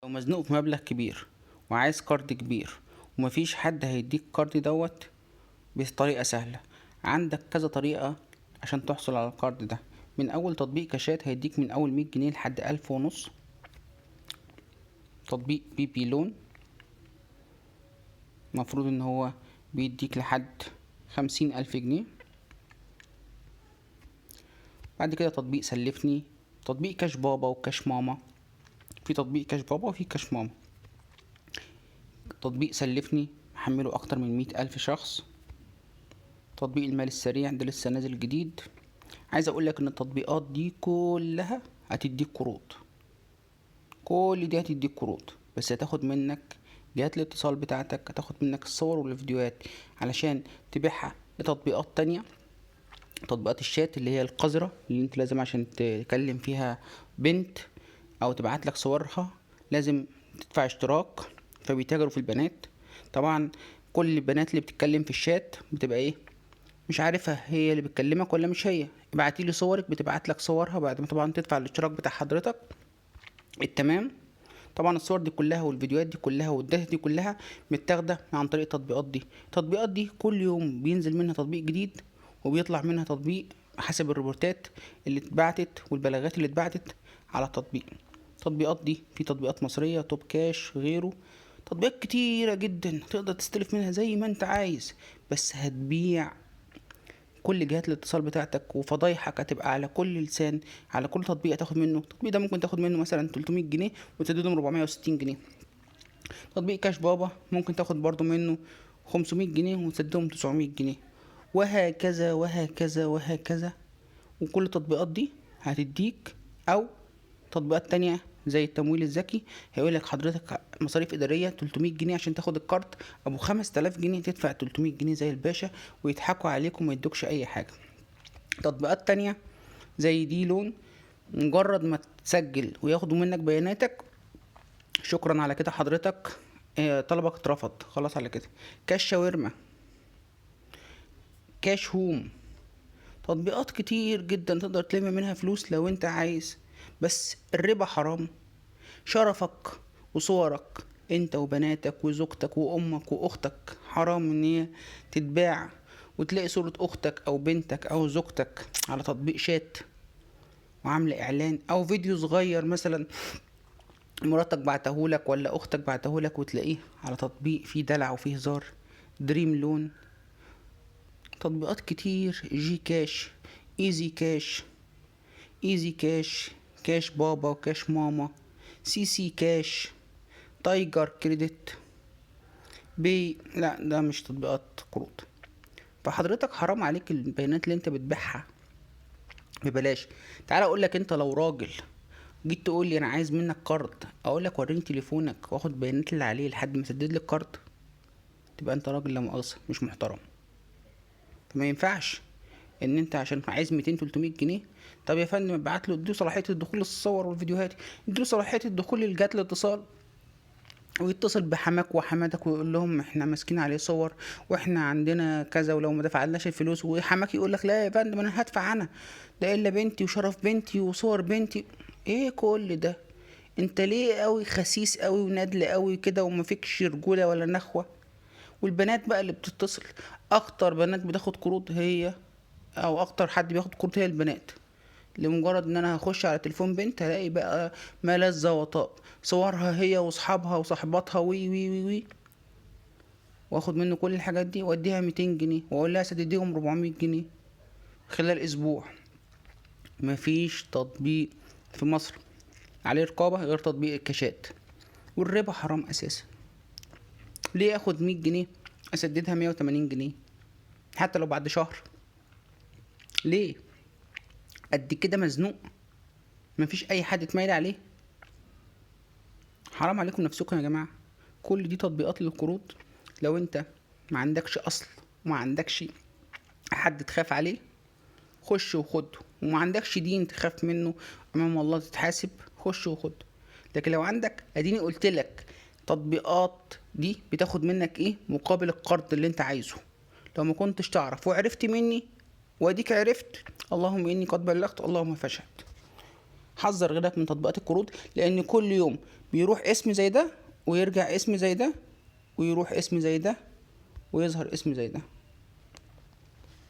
لو مزنوق في مبلغ كبير وعايز قرض كبير ومفيش حد هيديك القرض دوت بطريقة سهلة. عندك كذا طريقة عشان تحصل على القرض ده. من أول تطبيق كاشات هيديك من أول 100 جنيه لحد 1500. تطبيق بي بي لون مفروض إن هو بيديك لحد 50,000 جنيه. بعد كده تطبيق سلفني، تطبيق كاش بابا وكاش ماما. في تطبيق كاش بابا وفي كاش ماما. تطبيق سلفني محمله أكتر من 100,000 شخص. تطبيق المال السريع ده لسه نازل جديد. عايز اقولك ان التطبيقات دي كلها هتديك قروض، كل دي هتديك قروض، بس هتاخد منك جهات الاتصال بتاعتك، هتاخد منك الصور والفيديوهات علشان تبيعها لتطبيقات تانية. تطبيقات الشات اللي هي القذرة اللي انت لازم عشان تكلم فيها بنت او تبعت لك صورها لازم تدفع اشتراك، فبيتاجروا في البنات. طبعا كل البنات اللي بتتكلم في الشات بتبقى ايه، مش عارفة هي اللي بتكلمك ولا مش هي. ابعتيلي صورك، بتبعت لك صورها بعد ما طبعا تدفع الاشتراك بتاع حضرتك التمام. طبعا الصور دي كلها والفيديوهات دي كلها والداتا دي كلها متاخده عن طريق التطبيقات دي. التطبيقات دي كل يوم بينزل منها تطبيق جديد وبيطلع منها تطبيق حسب الريبورتات اللي اتبعتت والبلاغات اللي اتبعتت على التطبيق. التطبيقات دي في تطبيقات مصريه، توب كاش، غيره. تطبيقات كتيره جدا تقدر تستلف منها زي ما انت عايز، بس هتبيع كل جهات الاتصال بتاعتك وفضايحك هتبقى على كل لسان. على كل تطبيق هتاخد منه، التطبيق ده ممكن تاخد منه مثلا 300 جنيه وتسددهم 460 جنيه. تطبيق كاش بابا ممكن تاخد برضو منه 500 جنيه وتسددهم 900 جنيه، وهكذا وهكذا وهكذا. وكل التطبيقات دي هتديك، او تطبيقات تانية زي التمويل الذكي هيقولك حضرتك مصاريف إدارية 300 جنيه عشان تاخد الكارت، أبو 5000 جنيه تدفع 300 جنيه زي الباشا، ويضحكوا عليكم وما يدوكش أي حاجة. تطبيقات تانية زي دي لون، مجرد ما تسجل وياخدوا منك بياناتك شكرا على كده حضرتك، طلبك اترفض خلاص على كده. كاش شاورما، كاش هوم، تطبيقات كتير جدا تقدر تلم منها فلوس لو انت عايز، بس الربا حرام. شرفك وصورك انت وبناتك وزوجتك وامك واختك حرام ان هي تتباع، وتلاقي صورة اختك او بنتك او زوجتك على تطبيق شات وعاملة اعلان، او فيديو صغير مثلا مراتك بعتهولك ولا اختك بعتهولك وتلاقيه على تطبيق فيه دلع وفيه هزار. دريم لون، تطبيقات كتير، جي كاش، ايزي كاش، ايزي كاش، كاش بابا وكاش ماما، سي سي كاش، تايجر كريدت، لا ده مش تطبيقات قروض. فحضرتك حرام عليك البيانات اللي انت بتبيعها ببلاش. تعال اقول لك، انت لو راجل جيت تقول لي انا عايز منك قرض، اقول لك وريني تليفونك واخد بيانات اللي عليه لحد ما اسدد لك قرض، تبقى انت راجل لا مؤاخذة مش محترم. فما ينفعش ان انت عشان عايز 200 300 جنيه، طب يا فندم ابعت له، اديله صلاحيه الدخول للصور والفيديوهات، اديله صلاحيه الدخول لجهات الاتصال، ويتصل بحماك وحماتك ويقول لهم احنا ماسكين عليه صور واحنا عندنا كذا، ولو ما دفعناش الفلوس، وحماك يقول لك لا يا فندم انا هدفع، انا ده الا بنتي وشرف بنتي وصور بنتي. ايه كل ده؟ انت ليه قوي خسيس قوي وندل قوي كده وما فيكش رجوله ولا نخوه؟ والبنات بقى اللي بتتصل، اكتر بنات بتاخد قروض هي، او اكتر حد بياخد قروض هي البنات. لمجرد ان انا هخش على تليفون بنت هلاقي بقى ما لذ وطاب، صورها هي واصحابها وصاحباتها وي وي وي وي، واخد منه كل الحاجات دي واديها 200 جنيه واقول لها سدديهم 400 جنيه خلال اسبوع. مفيش تطبيق في مصر عليه رقابة غير تطبيق الكاشات، والربا حرام اساسا. ليه اخد 100 جنيه اسددها 180 جنيه حتى لو بعد شهر؟ ليه؟ قد كده مزنوق مفيش اي حد يتميل عليه؟ حرام عليكم نفسكم يا جماعة. كل دي تطبيقات للقروض. لو انت ما عندكش اصل وما عندكش حد تخاف عليه خش وخده، وما عندكش دين تخاف منه امام الله تتحاسب، خش وخده. لكن لو عندك، اديني قلت لك تطبيقات دي بتاخد منك ايه مقابل القرض اللي انت عايزه. لو ما كنتش تعرف وعرفت مني واديك عرفت، اللهم اني قد بلغت اللهم فاشهد. حذر غيرك من تطبيقات القروض، لان كل يوم بيروح اسم زي ده ويرجع اسم زي ده، ويروح اسم زي ده ويظهر اسم زي ده.